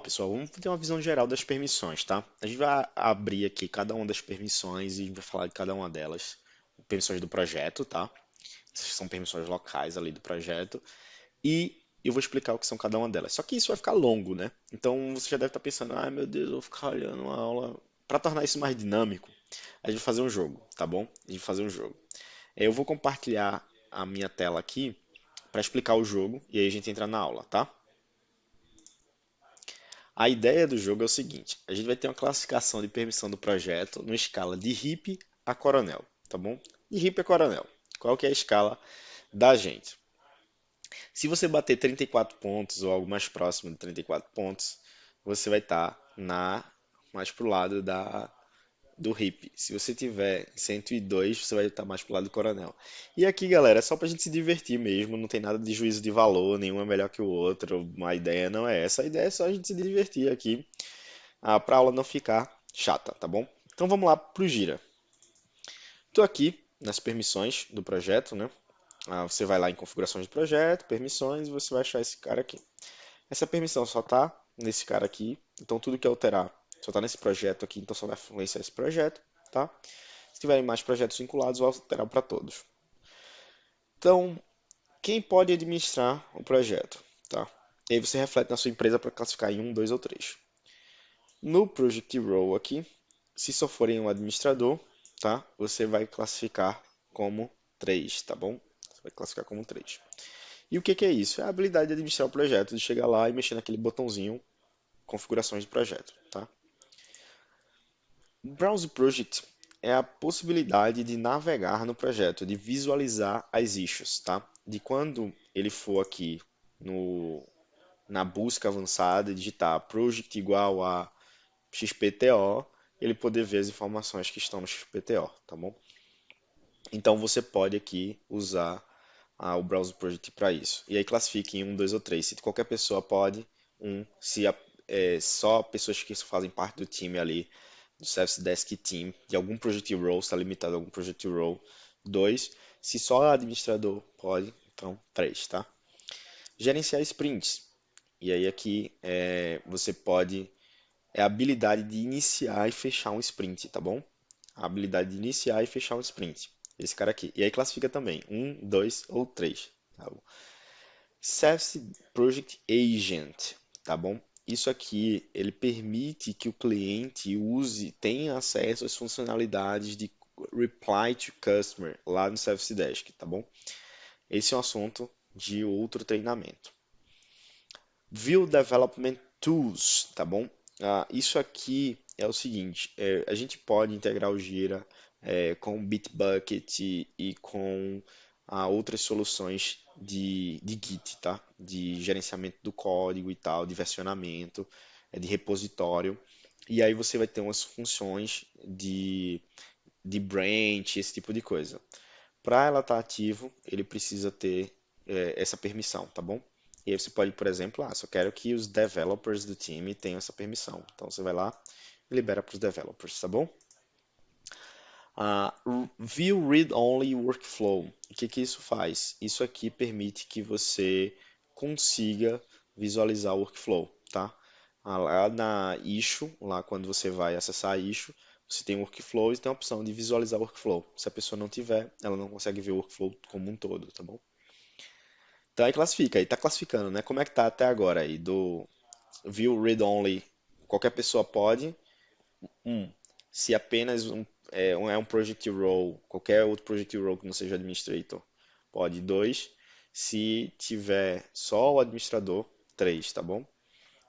pessoal, vamos ter uma visão geral das permissões, tá? A gente vai abrir aqui cada uma das permissões e vai falar de cada uma delas. Permissões do projeto, tá? Essas são permissões locais ali do projeto. E eu vou explicar o que são cada uma delas. Só que isso vai ficar longo, né? Então você já deve estar pensando, ai meu Deus, eu vou ficar olhando uma aula. Para tornar isso mais dinâmico, a gente vai fazer um jogo, tá bom? A gente vai fazer um jogo. Eu vou compartilhar a minha tela aqui para explicar o jogo e aí a gente entra na aula, tá? A ideia do jogo é o seguinte: a gente vai ter uma classificação de permissão do projeto numa escala de RIP a coronel, tá bom? De RIP a coronel. Qual que é a escala da gente? Se você bater 34 pontos ou algo mais próximo de 34 pontos, você vai estar mais pro lado do RIP. Se você tiver 102, você vai estar mais pro lado do coronel. E aqui, galera, é só pra gente se divertir mesmo, não tem nada de juízo de valor, nenhum é melhor que o outro. A ideia não é essa, a ideia é só a gente se divertir aqui, para a aula não ficar chata, tá bom? Então vamos lá pro Gira. Estou aqui nas permissões do projeto, né? Você vai lá em configurações de projeto, permissões, e você vai achar esse cara aqui. Essa permissão só está nesse cara aqui, então tudo que alterar só está nesse projeto aqui, então só vai influenciar esse projeto, tá? Se tiverem mais projetos vinculados, vai alterar para todos. Então, quem pode administrar o projeto, tá? E aí você reflete na sua empresa para classificar em um, dois ou três. No Project Role aqui, se só forem um administrador, tá? Você vai classificar como 3, tá bom? Você vai classificar como 3. E o que que é isso? É a habilidade de administrar o projeto, de chegar lá e mexer naquele botãozinho configurações de projeto, tá? Browse Project é a possibilidade de navegar no projeto, de visualizar as issues, tá? De quando ele for aqui no, na busca avançada, digitar project igual a XPTO, ele poder ver as informações que estão no XPTO, tá bom? Então você pode aqui usar o Browser Project para isso. E aí classifique em um, dois ou três. Se qualquer pessoa pode, um. Se só pessoas que fazem parte do time ali, do Service Desk Team, de algum Project Role, está limitado a algum Project Role, dois. Se só administrador pode, então três, tá? Gerenciar sprints. E aí aqui você pode a habilidade de iniciar e fechar um sprint, tá bom? A habilidade de iniciar e fechar um sprint. Esse cara aqui. E aí classifica também. Um, dois ou três. Tá bom? Service Project Agent, tá bom? Isso aqui, ele permite que o cliente tenha acesso às funcionalidades de Reply to Customer lá no Service Desk, tá bom? Esse é um assunto de outro treinamento. View Development Tools, tá bom? Isso aqui é o seguinte, a gente pode integrar o Gira com o Bitbucket e com outras soluções de Git, tá? De gerenciamento do código e tal, de versionamento, de repositório. E aí você vai ter umas funções de branch, esse tipo de coisa. Para ela estar ativo, ele precisa ter essa permissão, tá bom? E aí você pode, por exemplo, só quero que os developers do time tenham essa permissão. Então você vai lá e libera para os developers, tá bom? View Read Only Workflow. O que que isso faz? Isso aqui permite que você consiga visualizar o workflow, tá? Lá na issue, lá quando você vai acessar a issue, você tem o workflow e tem a opção de visualizar o workflow. Se a pessoa não tiver, ela não consegue ver o workflow como um todo, tá bom? Então aí classifica, aí tá classificando, né? Como é que tá até agora aí? Do View Read Only, qualquer pessoa pode. Um, se apenas um project role, qualquer outro project role que não seja administrator, pode. Dois, se tiver só o administrador, três, tá bom?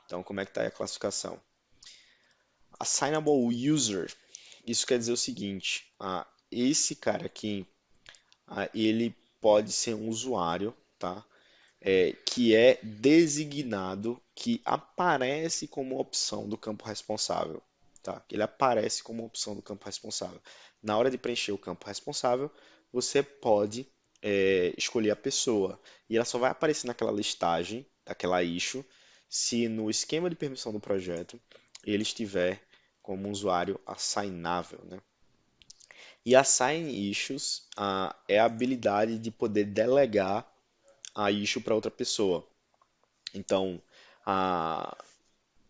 Então como é que tá aí a classificação? Assignable user, isso quer dizer o seguinte, esse cara aqui, ele pode ser um usuário, tá? Que é designado, que aparece como opção do campo responsável, tá? Ele aparece como opção do campo responsável. Na hora de preencher o campo responsável, você pode escolher a pessoa e ela só vai aparecer naquela listagem, daquela issue, se no esquema de permissão do projeto ele estiver como um usuário assignável, né? E assign issues é a habilidade de poder delegar a issue para outra pessoa. Então,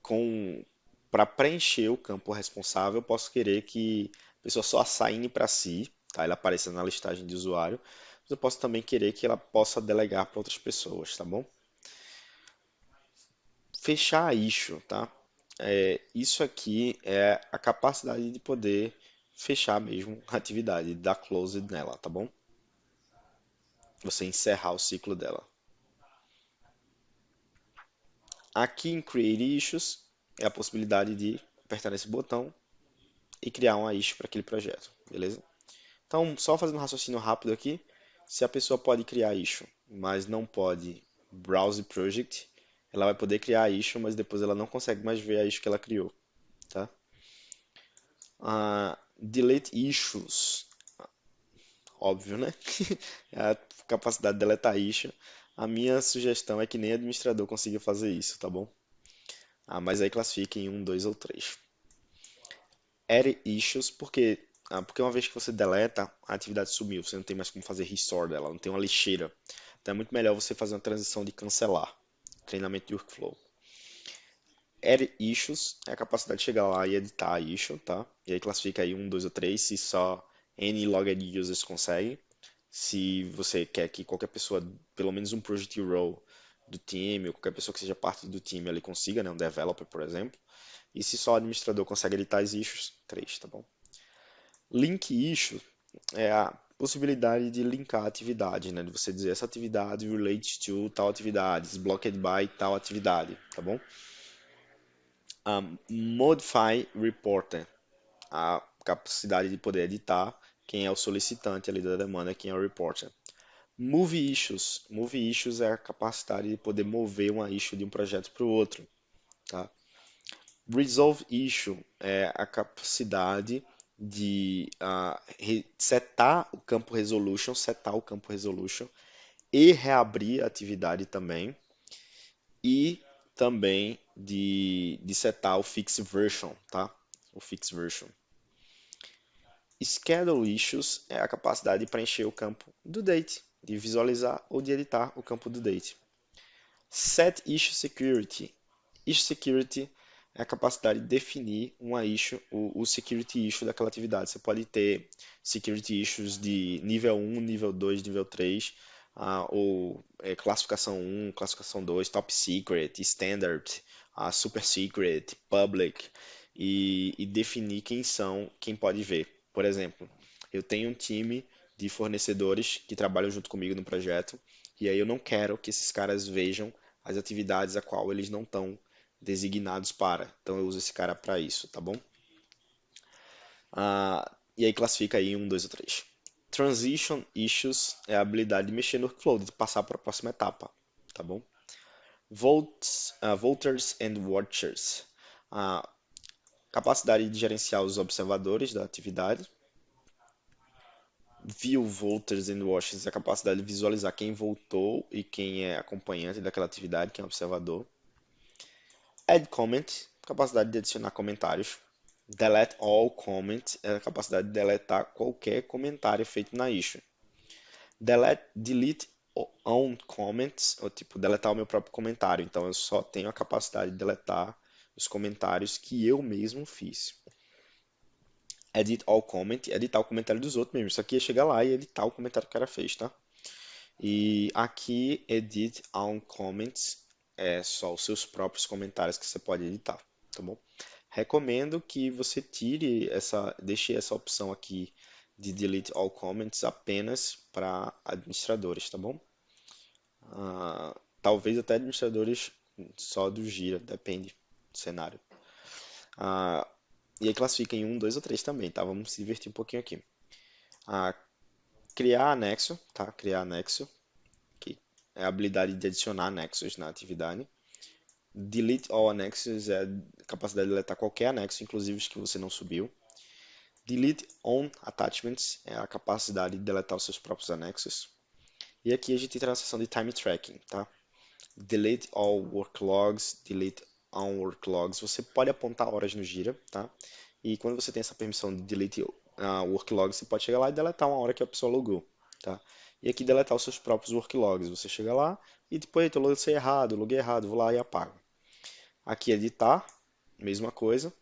com para preencher o campo responsável, eu posso querer que a pessoa só assigne para si, tá? Ela apareça na listagem de usuário. Mas eu posso também querer que ela possa delegar para outras pessoas, tá bom? Fechar a issue, tá? Isso aqui é a capacidade de poder fechar mesmo a atividade, dar close nela, tá bom? Você encerrar o ciclo dela. Aqui em Create Issues é a possibilidade de apertar nesse botão e criar uma issue para aquele projeto, beleza? Então, só fazendo um raciocínio rápido aqui, se a pessoa pode criar issue, mas não pode browse project, ela vai poder criar a issue, mas depois ela não consegue mais ver a issue que ela criou, tá? Delete issues, óbvio, né? É a capacidade de deletar issue. A minha sugestão é que nem administrador consiga fazer isso, tá bom? Mas aí classifica em um, dois ou três. Add issues, porque uma vez que você deleta, a atividade sumiu, você não tem mais como fazer restore dela, não tem uma lixeira. Então é muito melhor você fazer uma transição de cancelar. Treinamento de workflow. Add issues é a capacidade de chegar lá e editar a issue, tá? E aí classifica aí um, dois ou três, se só any logged users consegue. Se você quer que qualquer pessoa, pelo menos um project role do time, ou qualquer pessoa que seja parte do time ali consiga, né? Um developer, por exemplo. E se só o administrador consegue editar as issues, três, tá bom? Link issue é a possibilidade de linkar a atividade, né? De você dizer essa atividade relates to tal atividade, is blocked by tal atividade, tá bom? Modify reporter, a capacidade de poder editar quem é o solicitante ali da demanda, quem é o reporter. Move issues. Move issues é a capacidade de poder mover uma issue de um projeto para o outro, tá? Resolve issue é a capacidade de setar o campo resolution e reabrir a atividade também, e também de setar o fix version, tá? O fix version. Schedule issues é a capacidade de preencher o campo do date, de visualizar ou de editar o campo do date. Set issue security. Issue security é a capacidade de definir uma issue, o security issue daquela atividade. Você pode ter security issues de nível 1, nível 2, nível 3, ou classificação 1, classificação 2, top secret, standard, super secret, public, e definir quem pode ver. Por exemplo, eu tenho um time de fornecedores que trabalham junto comigo no projeto, e aí eu não quero que esses caras vejam as atividades a qual eles não estão designados para. Então eu uso esse cara para isso, tá bom? E aí classifica aí um, dois ou três. Transition issues é a habilidade de mexer no workflow, de passar para a próxima etapa, tá bom? Voters and watchers, a capacidade de gerenciar os observadores da atividade. View voters and watchers é a capacidade de visualizar quem votou e quem é acompanhante daquela atividade, quem é observador. Add comment, capacidade de adicionar comentários. Delete all comment é a capacidade de deletar qualquer comentário feito na issue. Delete own comments, ou tipo, deletar o meu próprio comentário. Então eu só tenho a capacidade de deletar os comentários que eu mesmo fiz. Edit all comment, editar o comentário dos outros mesmo. Isso aqui é chegar lá e editar o comentário que o cara fez, tá? E aqui, edit all comments, é só os seus próprios comentários que você pode editar, tá bom? Recomendo que você deixe essa opção aqui de delete all comments apenas para administradores, tá bom? Talvez até administradores só do Gira, depende do cenário. E aí classifica em um, dois ou três também, tá? Vamos se divertir um pouquinho aqui. Criar anexo, tá? Criar anexo, que é a habilidade de adicionar anexos na atividade. Delete all annexes é a capacidade de deletar qualquer anexo, inclusive os que você não subiu. Delete on attachments é a capacidade de deletar os seus próprios anexos. E aqui a gente entra na seção de time tracking, tá? Delete all work logs, delete on work logs. Você pode apontar horas no Gira, tá? E quando você tem essa permissão de delete work logs, você pode chegar lá e deletar uma hora que a pessoa logou, tá? E aqui deletar os seus próprios work logs. Você chega lá e depois eu loguei errado, vou lá e apago. Aqui editar, mesma coisa,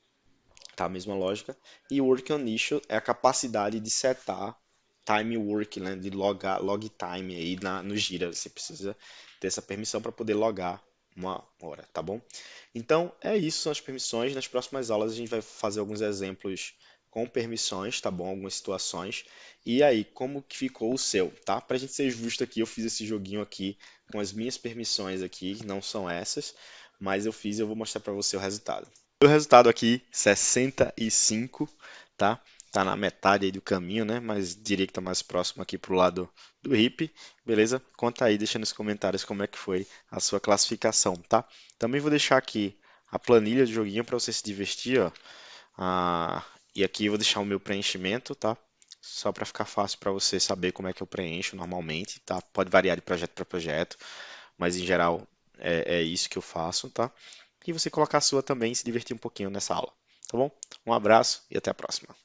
tá? Mesma lógica. E work on issue é a capacidade de setar time work, né? De logar, log time aí no Gira. Você precisa ter essa permissão para poder logar uma hora, tá bom? Então, é isso, são as permissões. Nas próximas aulas a gente vai fazer alguns exemplos com permissões, tá bom? Algumas situações. E aí, como que ficou o seu, tá? Pra gente ser justo aqui, eu fiz esse joguinho aqui com as minhas permissões aqui, que não são essas, mas eu fiz e eu vou mostrar pra você o resultado. O resultado aqui, 65, tá? Tá na metade aí do caminho, né? Mas diria que tá mais próximo aqui pro lado do hip, beleza? Conta aí, deixa nos comentários como é que foi a sua classificação, tá? Também vou deixar aqui a planilha do joguinho para você se divertir, ó. E aqui eu vou deixar o meu preenchimento, tá? Só para ficar fácil para você saber como é que eu preencho normalmente, tá? Pode variar de projeto para projeto, mas em geral é isso que eu faço, tá? E você colocar a sua também e se divertir um pouquinho nessa aula, tá bom? Um abraço e até a próxima.